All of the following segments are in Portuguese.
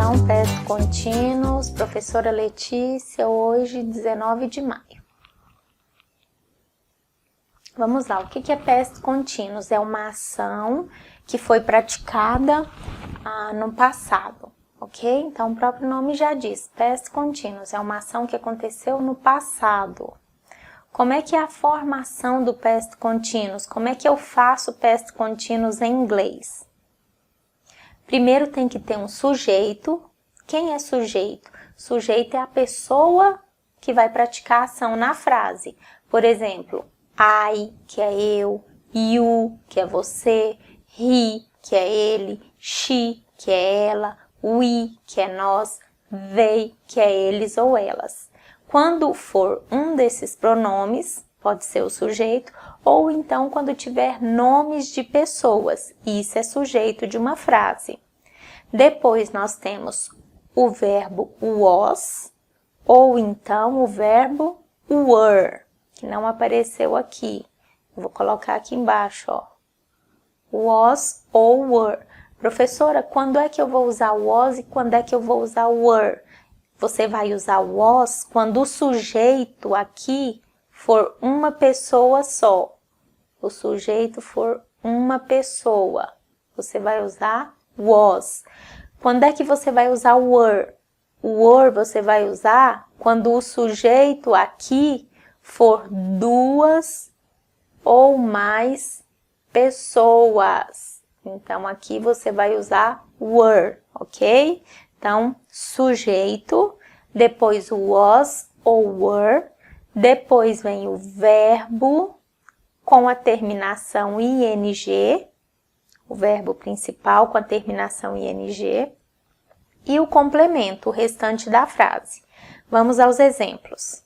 então, Past Continuous, professora Letícia, hoje, 19 de maio. Vamos lá, o que é Past Continuous? É uma ação que foi praticada no passado, ok? Então, o próprio nome já diz, Past Continuous, é uma ação que aconteceu no passado. Como é que é a formação do Past Continuous? Como é que eu faço Past Continuous em inglês? Primeiro tem que ter um sujeito. Quem é sujeito? Sujeito é a pessoa que vai praticar a ação na frase. Por exemplo, I, que é eu, you, que é você, he, que é ele, she, que é ela, we, que é nós, they, que é eles ou elas. Quando for um desses pronomes, pode ser o sujeito, ou então quando tiver nomes de pessoas, isso é sujeito de uma frase. Depois nós temos o verbo was, ou então o verbo were, que não apareceu aqui. Vou colocar aqui embaixo, ó. Was ou were. Professora, quando é que eu vou usar was e quando é que eu vou usar were? Você vai usar was quando o sujeito aqui for uma pessoa só. O sujeito for uma pessoa. Você vai usar was. Quando é que você vai usar were? Were você vai usar quando o sujeito aqui for duas ou mais pessoas. Então, aqui você vai usar were, ok? Então, sujeito, depois o was ou were, depois vem o verbo com a terminação ing, o verbo principal com a terminação ing, e o complemento, o restante da frase. Vamos aos exemplos.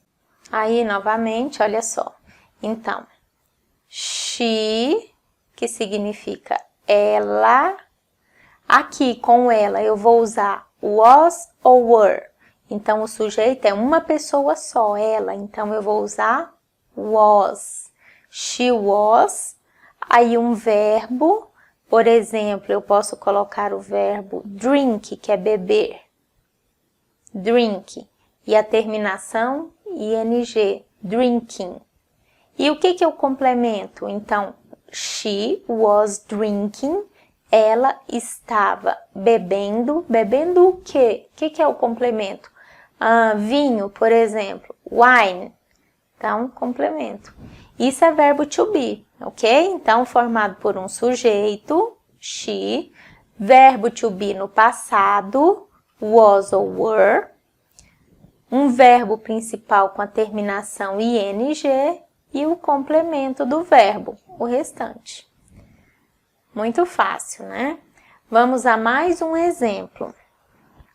Aí, novamente, olha só. Então, she, que significa ela. Aqui, com ela, eu vou usar was ou were. Então, o sujeito é uma pessoa só, ela. Então, eu vou usar was. She was. Aí, um verbo. Por exemplo, eu posso colocar o verbo drink, que é beber. Drink. E a terminação ing, drinking. E o que eu complemento? Então, she was drinking. Ela estava bebendo. Bebendo o quê? O que é o complemento? Vinho, por exemplo. Wine. Então, complemento. Isso é verbo to be, ok? Então, formado por um sujeito, she. Verbo to be no passado, was ou were. Um verbo principal com a terminação ing e o complemento do verbo, o restante. Muito fácil, né? Vamos a mais um exemplo.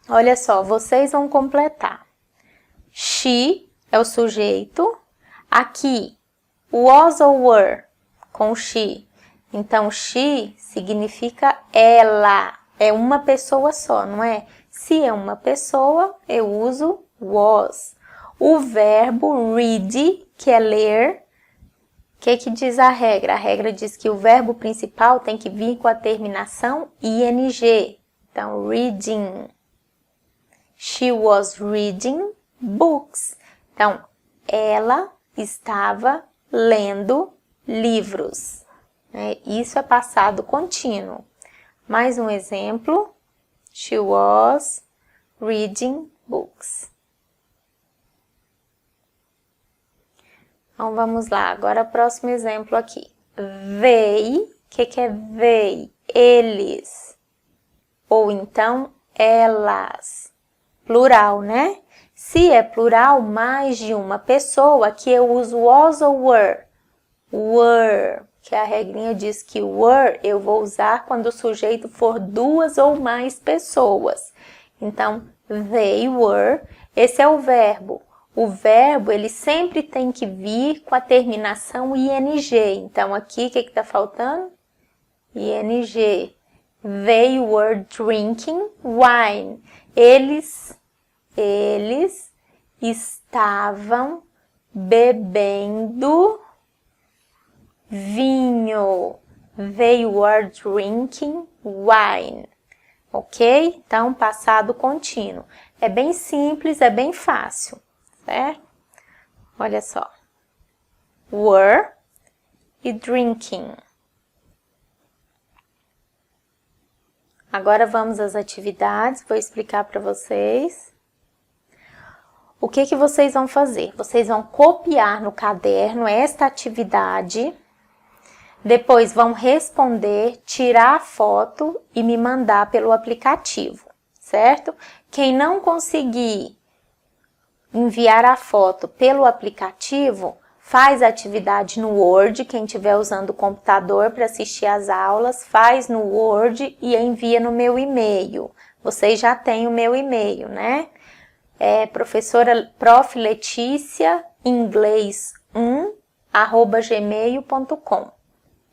Olha só, vocês vão completar. She é o sujeito. Aqui, was ou were com she. Então, she significa ela. É uma pessoa só, não é? Se é uma pessoa, eu uso was. O verbo read, que é ler. O que diz a regra? A regra diz que o verbo principal tem que vir com a terminação ing. Então, reading. She was reading books. Então, ela estava lendo livros. Isso é passado contínuo. Mais um exemplo. She was reading books. Então, vamos lá. Agora, próximo exemplo aqui. They. O que é they? Eles. Ou então, elas. Plural, né? Se é plural, mais de uma pessoa, aqui eu uso was ou were. Were, que a regrinha diz que were eu vou usar quando o sujeito for duas ou mais pessoas. Então, they were, esse é o verbo. O verbo, ele sempre tem que vir com a terminação ing. Então, aqui, o que está faltando? Ing. They were drinking wine. Eles estavam bebendo vinho. They were drinking wine. ok? Então, passado contínuo. É bem simples, é bem fácil, certo? Olha só. Were e drinking. Agora vamos às atividades, vou explicar para vocês. O que vocês vão fazer? Vocês vão copiar no caderno esta atividade, depois vão responder, tirar a foto e me mandar pelo aplicativo, certo? Quem não conseguir enviar a foto pelo aplicativo, faz a atividade no Word, quem estiver usando o computador para assistir às aulas, faz no Word e envia no meu e-mail. Vocês já têm o meu e-mail, né? É professora Prof. Letícia Inglês 1@gmail.com.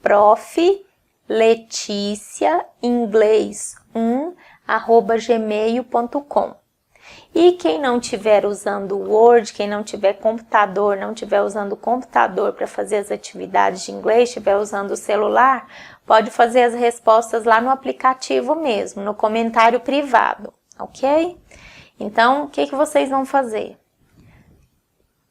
Prof. Letícia Inglês 1@gmail.com. E quem não estiver usando o Word, quem não tiver computador, não estiver usando o computador para fazer as atividades de inglês, estiver usando o celular, pode fazer as respostas lá no aplicativo mesmo, no comentário privado, ok? Então, o que vocês vão fazer?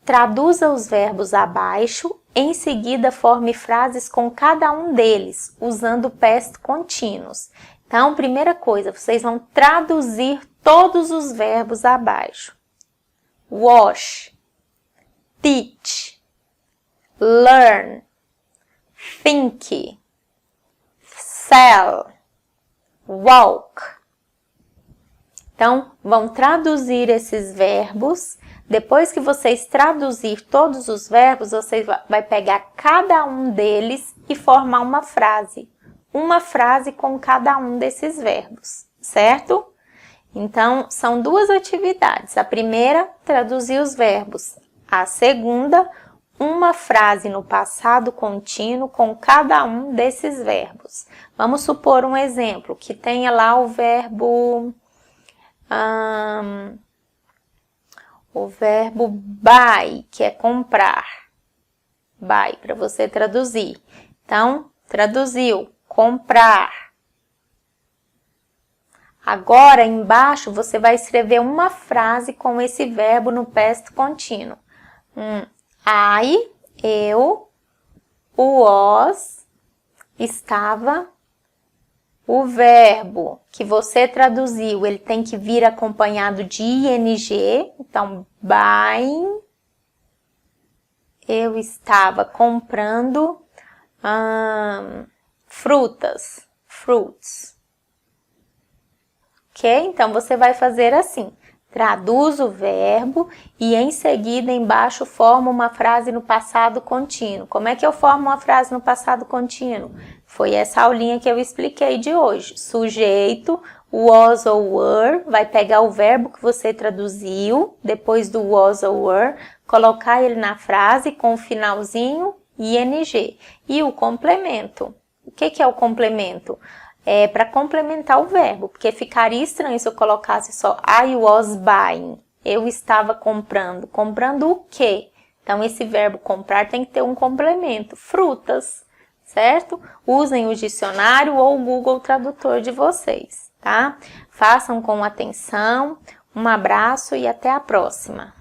Traduza os verbos abaixo, em seguida forme frases com cada um deles, usando past continuous. Então, primeira coisa, vocês vão traduzir todos os verbos abaixo. Wash, teach, learn, think, sell, walk. Então, vão traduzir esses verbos. Depois que vocês traduzir todos os verbos, vocês vai pegar cada um deles e formar uma frase. Uma frase com cada um desses verbos, certo? Então, são duas atividades. A primeira, traduzir os verbos. A segunda, uma frase no passado contínuo com cada um desses verbos. Vamos supor um exemplo, que tenha lá o verbo buy, que é comprar. Buy, para você traduzir. Então, traduziu, comprar. Agora, embaixo, você vai escrever uma frase com esse verbo no past contínuo. I, eu, was, estava. O verbo que você traduziu, ele tem que vir acompanhado de ing. Então, buying. Eu estava comprando frutas, fruits. Ok? Então, você vai fazer assim. Traduz o verbo e em seguida embaixo forma uma frase no passado contínuo. Como é que eu formo uma frase no passado contínuo? Foi essa aulinha que eu expliquei de hoje. Sujeito, was ou were, vai pegar o verbo que você traduziu, depois do was ou were, colocar ele na frase com o finalzinho ing. E o complemento. O que é o complemento? É para complementar o verbo, porque ficaria estranho se eu colocasse só I was buying. Eu estava comprando. Comprando o quê? Então, esse verbo comprar tem que ter um complemento. Frutas, certo? Usem o dicionário ou o Google Tradutor de vocês, tá? Façam com atenção. Um abraço e até a próxima.